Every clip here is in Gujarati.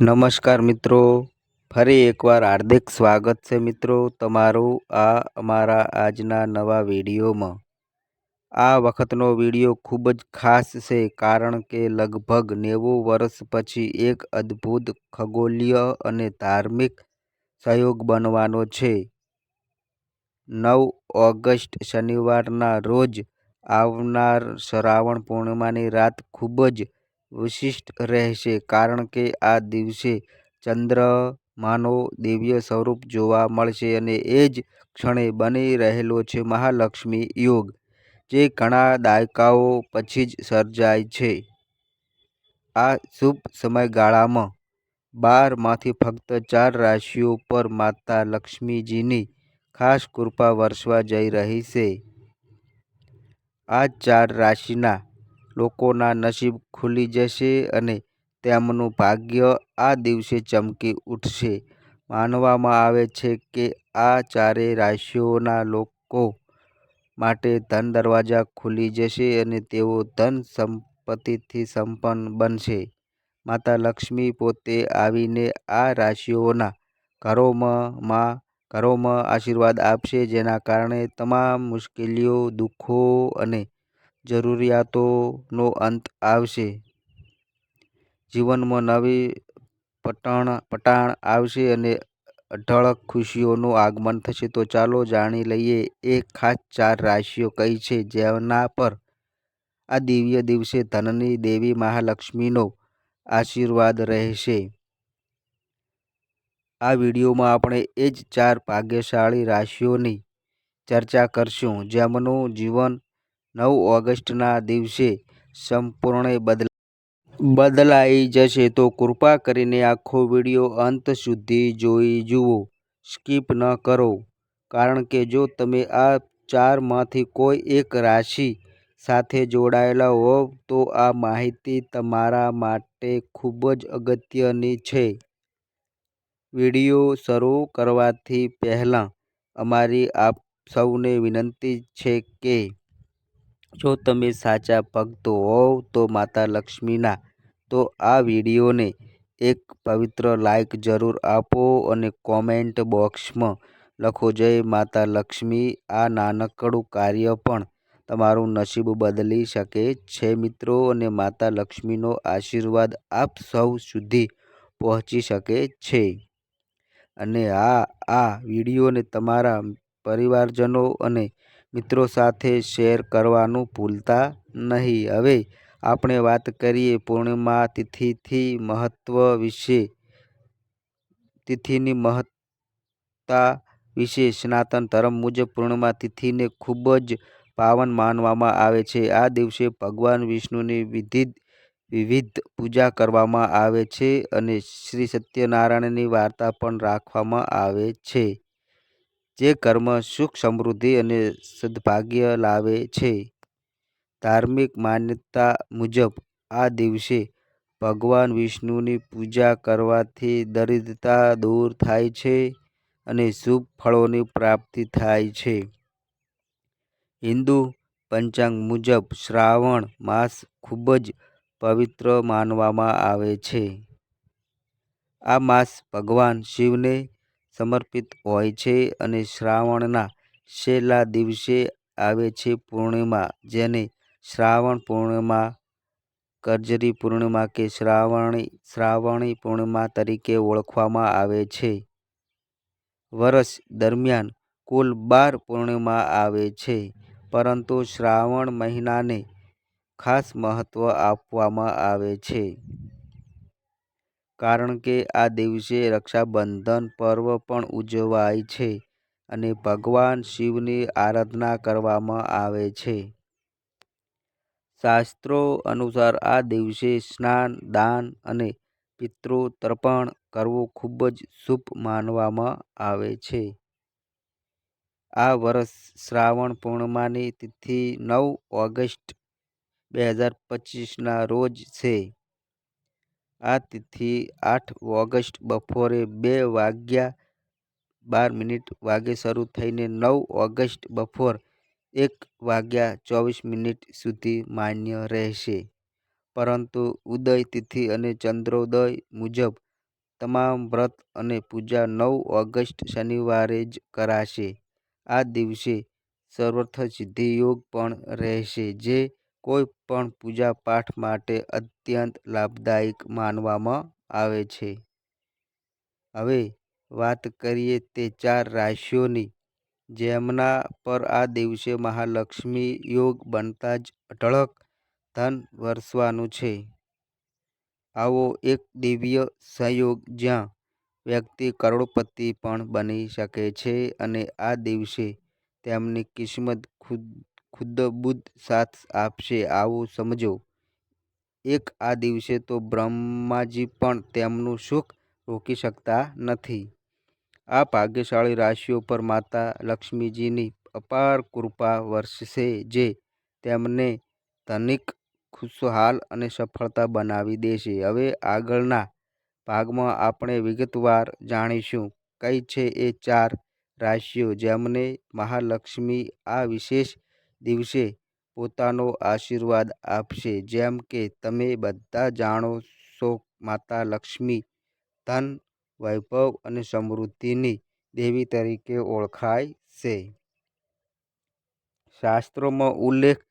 નમસ્કાર મિત્રો, ફરી એકવાર હાર્દિક સ્વાગત છે મિત્રો તમારું આ અમારા આજના નવા વિડીયોમાં। આ વખતનો વિડીયો ખૂબ જ ખાસ છે કારણ કે લગભગ 90 વર્ષ પછી એક અદ્ભુત ખગોલીય અને ધાર્મિક સંયોગ બનવાનો છે। 9 ઓગસ્ટ શનિવારના રોજ આવનાર શ્રાવણ પૂર્ણિમાની રાત ખૂબ જ વિશિષ્ટ રહેશે કારણ કે આ દિવસે ચંદ્રમાનો દિવ્ય સ્વરૂપ જોવા મળશે અને એ જ ક્ષણે બની રહેલો છે મહાલક્ષ્મી યોગ, જે ઘણા દાયકાઓ પછી જ સર્જાય છે। આ શુભ સમયગાળામાં 12માંથી ફક્ત 4 રાશિઓ પર માતા લક્ષ્મીજીની ખાસ કૃપા વરસવા જઈ રહી છે। આ 4 રાશિના લોકોના નસીબ ખુલી જશે અને તેમનું ભાગ્ય આ દિવસે ચમકી ઉઠશે। માનવામાં આવે છે કે આ ચારેય રાશિઓના લોકો માટે ધન દરવાજા ખુલી જશે અને તેઓ ધન સંપત્તિથી સંપન્ન બનશે। માતા લક્ષ્મી પોતે આવીને આ રાશિઓના ઘરોમાં આશીર્વાદ આપશે, જેના કારણે તમામ મુશ્કેલીઓ, દુઃખો અને જરૂરિયાતોનો અંત આવશે। જીવનમાં નવી પટાણ આવશે અને અઢળક ખુશીઓનું આગમન થશે। તો ચાલો જાણી લઈએ એ ખાસ 4 રાશિઓ કઈ છે જેના પર આ દિવ્ય દિવસે ધનની દેવી મહાલક્ષ્મીનો આશીર્વાદ રહેશે। આ વિડીયોમાં આપણે એ જ 4 ભાગ્યશાળી રાશિઓની ચર્ચા કરશું જેમનું જીવન 9 ઓગસ્ટના દિવસે સંપૂર્ણ બદલાઈ જશે। તો કૃપા કરીને આખો વિડીયો અંત સુધી જોઈ જુઓ, સ્કીપ ન કરો, કારણ કે જો તમે આ 4માંથી કોઈ એક રાશિ સાથે જોડાયેલા હોવ તો આ માહિતી તમારા માટે ખૂબ જ અગત્યની છે। વિડીયો શરૂ કરવાથી પહેલાં અમારી આપ સૌને વિનંતી છે કે જો તમે સાચા ભક્તો હોવ તો માતા લક્ષ્મીના તો આ વિડીયોને એક પવિત્ર લાઈક જરૂર આપો અને કોમેન્ટ બોક્સમાં લખો જય માતા લક્ષ્મી। આ નાનકડું કાર્ય પણ તમારું નસીબ બદલી શકે છે મિત્રો, અને માતા લક્ષ્મીનો આશીર્વાદ આપ સૌ સુધી પહોંચી શકે છે। અને આ વિડીયોને તમારા પરિવારજનો અને મિત્રો સાથે શેર કરવાનું ભૂલતા નહીં। હવે આપણે વાત કરીએ પૂર્ણિમા તિથિની મહત્તા વિશે। સનાતન ધર્મ મુજબ પૂર્ણિમા તિથિને ખૂબ જ પાવન માનવામાં આવે છે। આ દિવસે ભગવાન વિષ્ણુની વિવિધ પૂજા કરવામાં આવે છે અને શ્રી સત્યનારાયણની વાર્તા પણ રાખવામાં આવે છે, જે ઘરમાં સુખ, સમૃદ્ધિ અને સદભાગ્ય લાવે છે। ધાર્મિક માન્યતા મુજબ આ દિવસે ભગવાન વિષ્ણુની પૂજા કરવાથી દરિદ્રતા દૂર થાય છે અને શુભ ફળોની પ્રાપ્તિ થાય છે। હિન્દુ પંચાંગ મુજબ શ્રાવણ માસ ખૂબ જ પવિત્ર માનવામાં આવે છે। આ માસ ભગવાન શિવને સમર્પિત હોય છે અને શ્રાવણના છેલ્લા દિવસે આવે છે પૂર્ણિમા, જેને શ્રાવણ પૂર્ણિમા, કરજરી પૂર્ણિમા કે શ્રાવણી પૂર્ણિમા તરીકે ઓળખવામાં આવે છે। વર્ષ દરમિયાન કુલ 12 પૂર્ણિમા આવે છે, પરંતુ શ્રાવણ મહિનાને ખાસ મહત્વ આપવામાં આવે છે કારણ કે આ દિવસે રક્ષાબંધન પર્વ પણ ઉજવાય છે અને ભગવાન શિવની આરાધના કરવામાં આવે છે। શાસ્ત્રો અનુસાર આ દિવસે સ્નાન, દાન અને પિતૃ તર્પણ કરવું ખૂબ જ શુભ માનવામાં આવે છે। આ વર્ષ શ્રાવણ પૂર્ણિમાની તિથિ 9 ઓગસ્ટ 2025ના રોજ છે। આ તિથિ 8 ઓગસ્ટ બપોરે 2:12 વાગે શરૂ થઈને 9 ઓગસ્ટ બપોર 1:24 સુધી માન્ય રહેશે, પરંતુ ઉદય તિથિ અને ચંદ્રોદય મુજબ તમામ વ્રત અને પૂજા 9 ઓગસ્ટ શનિવારે જ કરાશે. આ દિવસે સર્વર્થ સિદ્ધિ યોગ પણ રહેશે, જે કોઈ પણ પૂજા પાઠ માટે અત્યંત લાભદાયક માનવામાં આવે છે. હવે વાત કરીએ તે 4 રાશિઓની, જેમના પર આ દિવસે મહાલક્ષ્મી યોગ બનતા જ અઢળક ધન વરસવાનું છે. આવો એક દિવ્ય સંયોગ જ્યાં વ્યક્તિ કરોડપતિ પણ બની શકે છે અને આ દિવસે તેમની કિસ્મત ખુદ બુધ સાથ આપશે. આવું સમજો, એક આ દિવસે તો બ્રહ્માજી પણ તેમનું સુખ રોકી શકતા નથી. આ ભાગ્યશાળી રાશિઓ પર માતા લક્ષ્મીજીની અપાર કૃપા વરસશે, જે તેમને ધનિક, ખુશહાલ અને સફળતા બનાવી દેશે. હવે આગળના ભાગમાં આપણે વિગતવાર જાણીશું કઈ છે એ 4 રાશિઓ જેમને મહાલક્ષ્મી આ વિશેષ દિવસે પોતાનો આશીર્વાદ આપશે. જેમ કે તમે બધા જાણો છો, માતા લક્ષ્મી ધન, વૈભવ અને સમૃદ્ધિની દેવી તરીકે ઓળખાય છે. શાસ્ત્રોમાં ઉલ્લેખ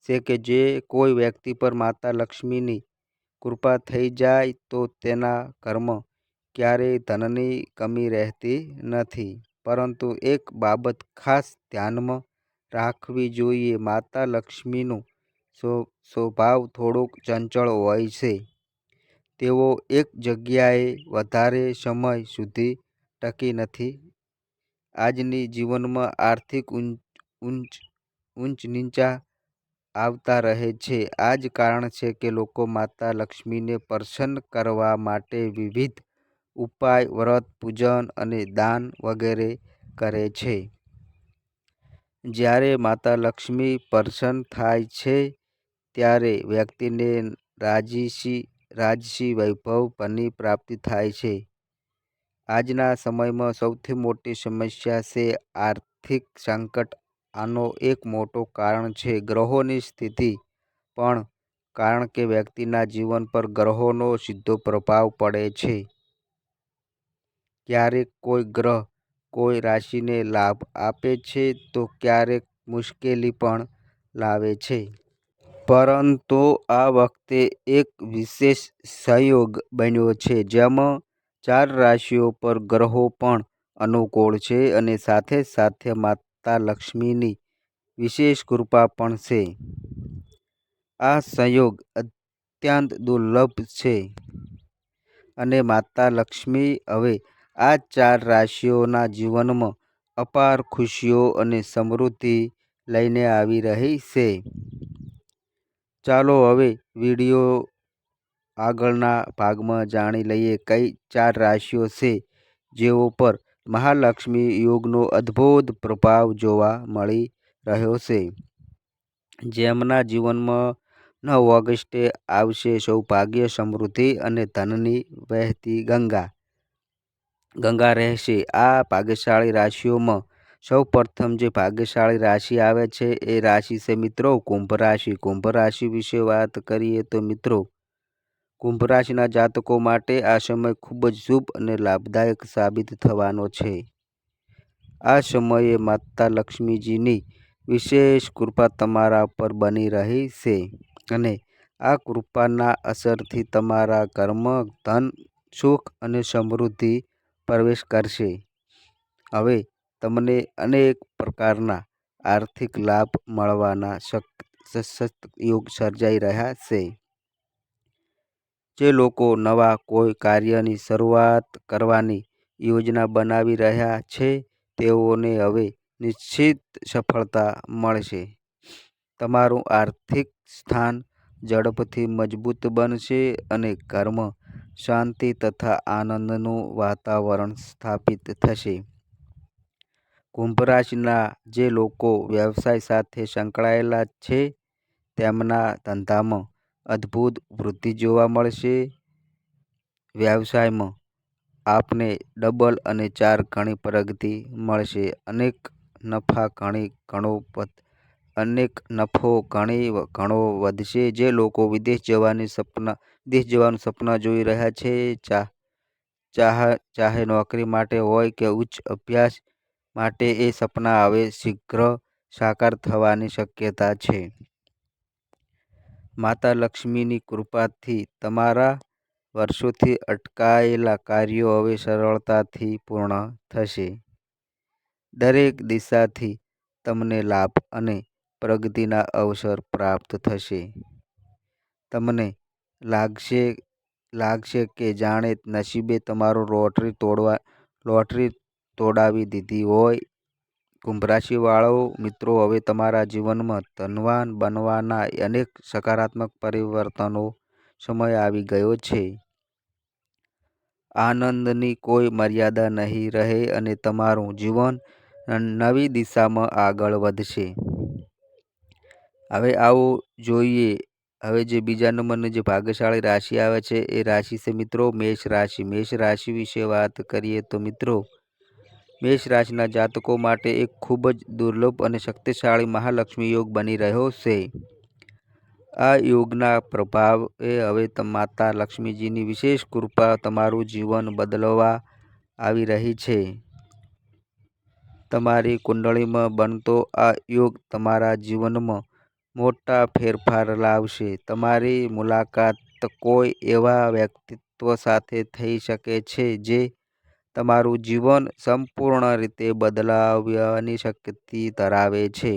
છે કે જે કોઈ વ્યક્તિ પર માતા લક્ષ્મીની કૃપા થઈ જાય તો તેના ઘરમાં ક્યારેય ધનની કમી રહેતી નથી. પરંતુ એક બાબત ખાસ ધ્યાનમાં રાખવી જોઈએ. માતા લક્ષ્મીનો સ્વભાવ થોડોક ચંચળ હોય છે. તેઓ એક જગ્યાએ વધારે સમય સુધી ટકી નથી. આજની જીવનમાં આર્થિક ઊંચ નીચા આવતા રહે છે. આ જ કારણ છે કે લોકો માતા લક્ષ્મીને પ્રસન્ન કરવા માટે વિવિધ ઉપાય, વ્રત, પૂજન અને દાન વગેરે કરે છે. જ્યારે માતા લક્ષ્મી પ્રસન્ન થાય છે, ત્યારે વ્યક્તિને રાજસી વૈભવ ધનની પ્રાપ્તિ થાય છે. આજના સમયમાં સૌથી મોટી સમસ્યા છે આર્થિક સંકટ. આનો એક મોટો કારણ છે ગ્રહોની સ્થિતિ પણ, કારણ કે વ્યક્તિના જીવન પર ગ્રહોનો સીધો પ્રભાવ પડે છે. ક્યારેક કોઈ ગ્રહ કોઈ રાશિને લાભ આપે છે તો ક્યારેક મુશ્કેલી પણ લાવે છે. પરંતુ આ વખતે એક વિશેષ સંયોગ બન્યો છે, જેમાં 4 રાશિઓ પર ગ્રહો પણ અનુકૂળ છે અને સાથે સાથે માતા લક્ષ્મીની વિશેષ કૃપા પણ છે. આ સંયોગ અત્યંત દુર્લભ છે અને માતા લક્ષ્મી હવે આ 4 રાશિઓના જીવનમાં અપાર ખુશીઓ અને સમૃદ્ધિ લઈને આવી રહી છે. ચાલો હવે વિડીયો આગળના ભાગમાં જાણી લઈએ કઈ 4 રાશિઓ છે જેઓ પર મહાલક્ષ્મી યોગનો અદ્ભુત પ્રભાવ જોવા મળી રહ્યો છે. જેમના જીવનમાં 9 ઓગસ્ટે આવશે સૌભાગ્ય, સમૃદ્ધિ અને ધનની વહેતી ગંગા રહેશે. આ ભાગ્યશાળી રાશિઓમાં સૌ પ્રથમ જે ભાગ્યશાળી રાશિ આવે છે એ રાશિ છે મિત્રો કુંભ રાશિ. કુંભ રાશિ વિશે વાત કરીએ તો મિત્રો, કુંભ રાશિના જાતકો માટે આ સમય ખૂબ જ શુભ અને લાભદાયક સાબિત થવાનો છે. આ સમયે માતા લક્ષ્મીજીની વિશેષ કૃપા તમારા પર બની રહી છે અને આ કૃપાના અસરથી તમારા ઘરમાં ધન, સુખ અને સમૃદ્ધિ પ્રવેશ કરશે. હવે તમને અનેક પ્રકારના આર્થિક લાભ મળવાના સશક્ત યોગ સર્જાઈ રહ્યા છે. જે લોકો નવા કોઈ કાર્યની શરૂઆત કરવાની યોજના બનાવી રહ્યા છે, તેઓને હવે નિશ્ચિત સફળતા મળશે. તમારું આર્થિક સ્થાન ઝડપથી મજબૂત બનશે અને ઘરમાં શાંતિ તથા આનંદનું વાતાવરણ સ્થાપિત થશે. કુંભ રાશિના જે લોકો વ્યવસાય સાથે સંકળાયેલા છે, તેમના ધંધામાં અદ્ભુત વૃદ્ધિ જોવા મળશે. વ્યવસાયમાં આપને ડબલ અને 4 ગણી પ્રગતિ મળશે. અનેક નફો ઘણો વધશે. જે લોકો વિદેશ જવાનું સપના જોઈ રહ્યા છે, ચાહે નોકરી માટે હોય કે ઉચ્ચ અભ્યાસ માટે, એ સપના હવે શીઘ્ર સાકાર થવાની શક્યતા છે. માતા લક્ષ્મીની કૃપાથી તમારા વર્ષોથી અટકાયેલા કાર્યો હવે સરળતાથી પૂર્ણ થશે. દરેક દિશાથી તમને લાભ અને પ્રગતિના અવસર પ્રાપ્ત થશે. તમને લાગશે કે જાણે નસીબે તમારું લોટરી તોડાવી દીધી હોય. કુંભ રાશિવાળો મિત્રો, હવે તમારા જીવનમાં ધનવાન બનવાના અનેક સકારાત્મક પરિવર્તનો સમય આવી ગયો છે. આનંદની કોઈ મર્યાદા નહીં રહે અને તમારું જીવન નવી દિશામાં આગળ વધશે. હવે આવો જોઈએ, હવે જે બીજા નંબરની જે ભાગ્યશાળી રાશિ આવે છે એ રાશિ છે મિત્રો મેષ રાશિ. મેષ રાશિ વિશે વાત કરીએ તો મિત્રો, મેષ રાશિના જાતકો માટે એક ખૂબ જ દુર્લભ અને શક્તિશાળી મહાલક્ષ્મી યોગ બની રહ્યો છે. આ યોગના પ્રભાવે હવે માતા લક્ષ્મીજીની વિશેષ કૃપા તમારું જીવન બદલવા આવી રહી છે. તમારી કુંડળીમાં બનતો આ યોગ તમારા જીવનમાં મોટા ફેરફાર લાવશે. તમારી મુલાકાત કોઈ એવા વ્યક્તિત્વ સાથે થઈ શકે છે જે તમારું જીવન સંપૂર્ણ રીતે બદલવાની શક્તિ ધરાવે છે.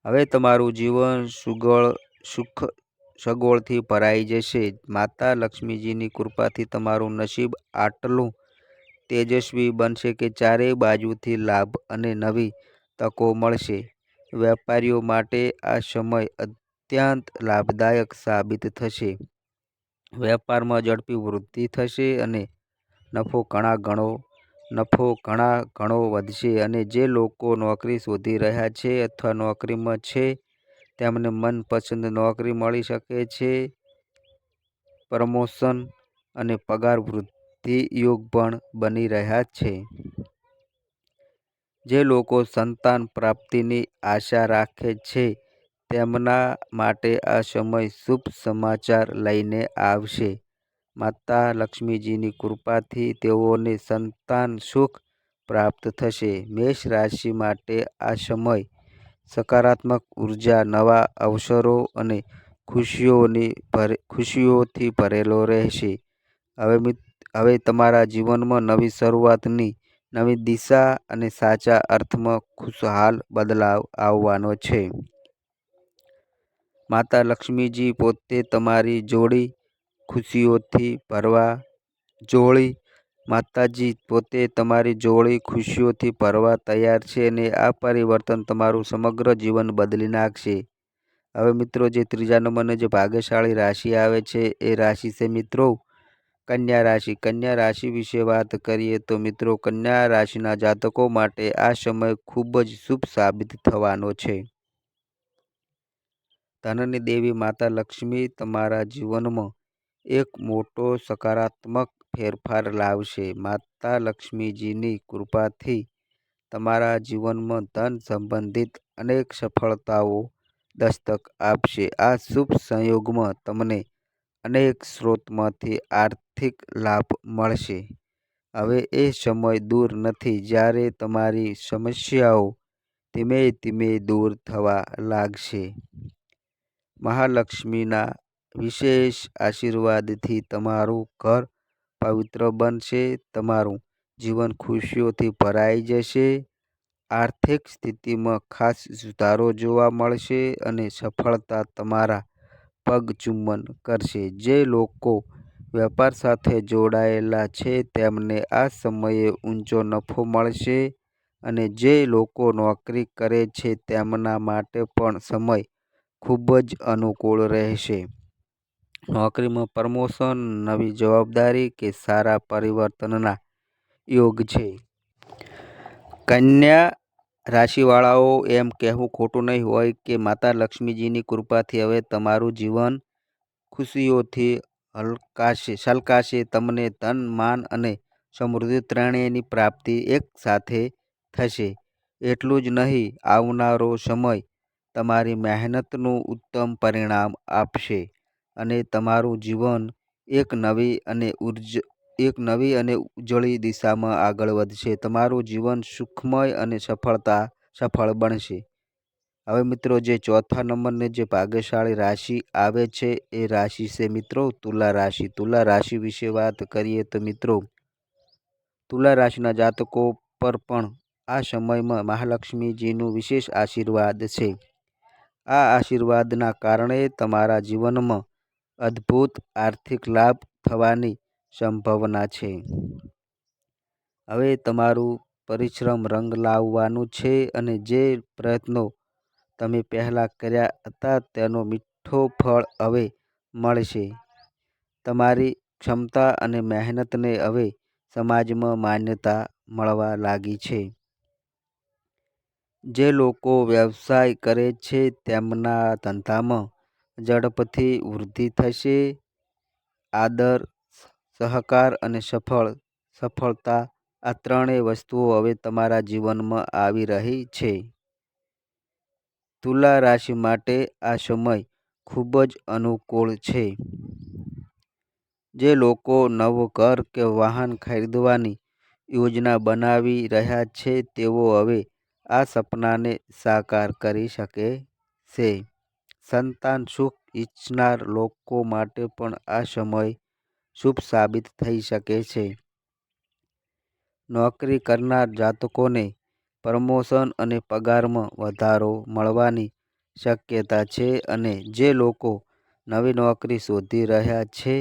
હવે તમારું જીવન સગવડથી ભરાઈ જશે. માતા લક્ષ્મીજીની કૃપાથી તમારું નસીબ આટલું તેજસ્વી બનશે કે ચારેય બાજુથી લાભ અને નવી તકો મળશે. વેપારીઓ માટે આ સમય અત્યંત લાભદાયક સાબિત થશે. વેપારમાં ઝડપી વૃદ્ધિ થશે અને નફો ઘણા ઘણો વધશે. અને જે લોકો નોકરી શોધી રહ્યા છે અથવા નોકરીમાં છે તેમને મનપસંદ નોકરી મળી શકે છે. પ્રમોશન અને પગાર વૃદ્ધિ યોગ પણ બની રહ્યા છે. જે લોકો સંતાન પ્રાપ્તિની આશા રાખે છે તેમના માટે આ સમય શુભ સમાચાર લઈને આવશે. માતા લક્ષ્મીજીની કૃપાથી તેઓને સંતાન સુખ પ્રાપ્ત થશે. મેષ રાશિ માટે આ સમય સકારાત્મક ઉર્જા, નવા અવસરો અને ખુશીઓથી ભરેલો રહેશે. હવે તમારા જીવનમાં નવી શરૂઆતની નવી દિશા અને સાચા અર્થમાં ખુશહાલ બદલાવ આવવાનો છે. માતા લક્ષ્મીજી પોતે તમારી જોડી ખુશીઓથી ભરવા તૈયાર છે અને આ પરિવર્તન તમારું સમગ્ર જીવન બદલી નાખશે. હવે મિત્રો, જે ત્રીજા નંબરની જે ભાગ્યશાળી રાશિ આવે છે એ રાશિ છે મિત્રો કન્યા રાશિ. કન્યા રાશિ વિશે વાત કરીએ તો મિત્રો, કન્યા રાશિના જાતકો માટે આ સમય ખૂબ જ શુભ સાબિત થવાનો છે. ધનની દેવી માતા લક્ષ્મી તમારા જીવનમાં એક મોટો સકારાત્મક ફેરફાર લાવશે. માતા લક્ષ્મીજીની કૃપાથી તમારા જીવનમાં ધન સંબંધિત અનેક સફળતાઓ દસ્તક આપશે. આ શુભ સંયોગમાં તમને અનેક સ્ત્રોતમાંથી આર્થિક લાભ મળશે. હવે એ સમય દૂર નથી જ્યારે તમારી સમસ્યાઓ ધીમે ધીમે દૂર થવા લાગશે. મહાલક્ષ્મીના વિશેષ આશીર્વાદથી તમારું ઘર પવિત્ર બનશે. તમારું જીવન ખુશીઓથી ભરાઈ જશે. આર્થિક સ્થિતિમાં ખાસ સુધારો જોવા મળશે અને સફળતા તમારા પગચુંબન કરશે. જે લોકો વેપાર સાથે જોડાયેલા છે તેમને આ સમયે ઊંચો નફો મળશે અને જે લોકો નોકરી કરે છે તેમના માટે પણ સમય ખૂબ જ અનુકૂળ રહેશે. નોકરીમાં પ્રમોશન, નવી જવાબદારી કે સારા પરિવર્તનના યોગ છે. કન્યા રાશિવાળાઓ, એમ કહેવું ખોટું નહીં હોય કે માતા લક્ષ્મીજીની કૃપાથી હવે તમારું જીવન ખુશીઓથી છલકાશે. તમને ધન, માન અને સમૃદ્ધિ ત્રણેયની પ્રાપ્તિ એક સાથે થશે. એટલું જ નહીં, આવનારો સમય તમારી મહેનતનું ઉત્તમ પરિણામ આપશે અને તમારું જીવન એક નવી અને એક નવી અને ઉજળી દિશામાં આગળ વધશે. તમારું જીવન સુખમય અને સફળ બનશે. હવે મિત્રો જે ચોથા નંબરની જે ભાગ્યશાળી રાશિ આવે છે એ રાશિ છે મિત્રો તુલા રાશિ. તુલા રાશિ વિશે વાત કરીએ તો મિત્રો તુલા રાશિના જાતકો પર પણ આ સમયમાં મહાલક્ષ્મીજીનું વિશેષ આશીર્વાદ છે. આ આશીર્વાદના કારણે તમારા જીવનમાં અદ્ભુત આર્થિક લાભ થવાની સંભાવના છે. હવે તમારું પરિશ્રમ રંગ લાવવાનું છે અને જે પ્રયત્નો તમે પહેલાં કર્યા હતા તેનો મીઠો ફળ હવે મળશે. તમારી ક્ષમતા અને મહેનતને હવે સમાજમાં માન્યતા મળવા લાગી છે. જે લોકો વ્યવસાય કરે છે તેમના ધંધામાં ઝડપથી વૃદ્ધિ થશે. આદર, સહકાર અને સફળતા આ ત્રણેય વસ્તુઓ હવે તમારા જીવનમાં આવી રહી છે. તુલા રાશિ માટે આ સમય ખૂબ જ અનુકૂળ છે. જે લોકો નવું ઘર કે વાહન ખરીદવાની યોજના બનાવી રહ્યા છે તેઓ હવે આ સપનાને સાકાર કરી શકે છે. સંતાન સુખ ઈચ્છનાર લોકો માટે પણ આ સમય શુભ સાબિત થઈ શકે છે. નોકરી કરનાર જાતકોને પ્રમોશન અને પગારમાં વધારો મળવાની શક્યતા છે અને જે લોકો નવી નોકરી શોધી રહ્યા છે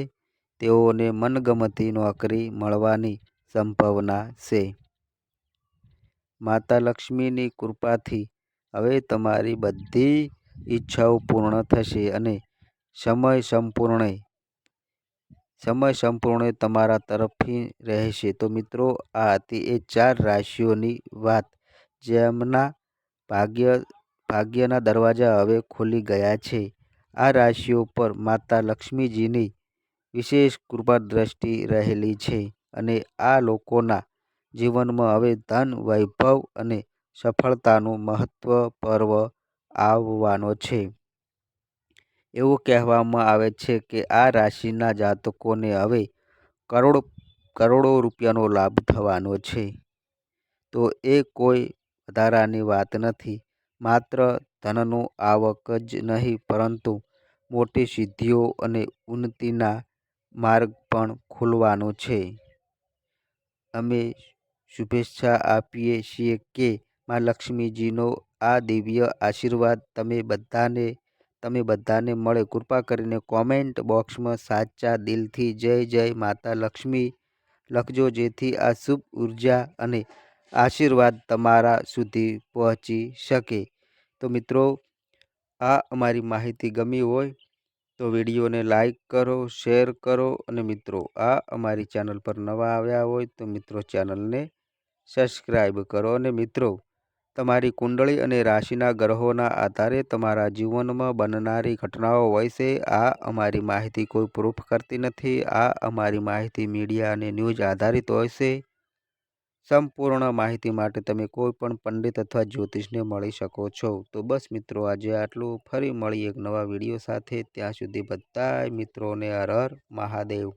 તેઓને મનગમતી નોકરી મળવાની સંભાવના છે. માતા લક્ષ્મીની કૃપાથી હવે તમારી બધી ઈચ્છાઓ પૂર્ણ થશે અને સમય સંપૂર્ણ તમારા તરફથી રહેશે. તો મિત્રો આ હતી એ 4 રાશિઓની વાત જેમના ભાગ્યના દરવાજા હવે ખુલી ગયા છે. આ રાશિઓ પર માતા લક્ષ્મીજીની વિશેષ કૃપા દ્રષ્ટિ રહેલી છે અને આ લોકોના જીવનમાં હવે ધન, વૈભવ અને સફળતાનું મહત્વ પર્વ આવવાનો છે. એવું કહેવામાં આવે છે કે આ રાશિના જાતકોને હવે કરોડો રૂપિયાનો લાભ થવાનો છે. તો એ કોઈ વધારાની વાત નથી. માત્ર ધનનો આવક જ નહીં પરંતુ મોટી સિદ્ધિઓ અને ઉન્નતિના માર્ગ પણ ખુલવાનો છે. અમે શુભેચ્છા આપીએ છીએ કે માં લક્ષ્મીજીનો આ દિવ્ય આશીર્વાદ તમે બધાને મળે. કૃપા કરીને કોમેન્ટ બોક્સમાં સાચા દિલથી જય જય માતા લક્ષ્મી લખજો જેથી આ શુભ ઉર્જા અને આશીર્વાદ તમારા સુધી પહોંચી શકે. તો મિત્રો આ અમારી માહિતી ગમી હોય તો વિડીયોને લાઈક કરો, શેર કરો અને મિત્રો આ અમારી ચેનલ પર નવા આવ્યા હોય તો મિત્રો ચેનલને સબસ્ક્રાઈબ કરો. અને મિત્રો તમારી કુંડળી અને રાશિના ગ્રહોના આધારે તમારા જીવનમાં બનનારી ઘટનાઓ હોય છે. આ અમારી માહિતી કોઈ પ્રૂફ કરતી નથી. આ અમારી માહિતી મીડિયા અને ન્યૂઝ આધારિત હોય છે. સંપૂર્ણ માહિતી માટે તમે કોઈ પણ પંડિત અથવા જ્યોતિષને મળી શકો છો. તો બસ મિત્રો આજે આટલું. ફરી મળી એક નવા વિડીયો સાથે. ત્યાં સુધી બધાય મિત્રોને હર હર મહાદેવ.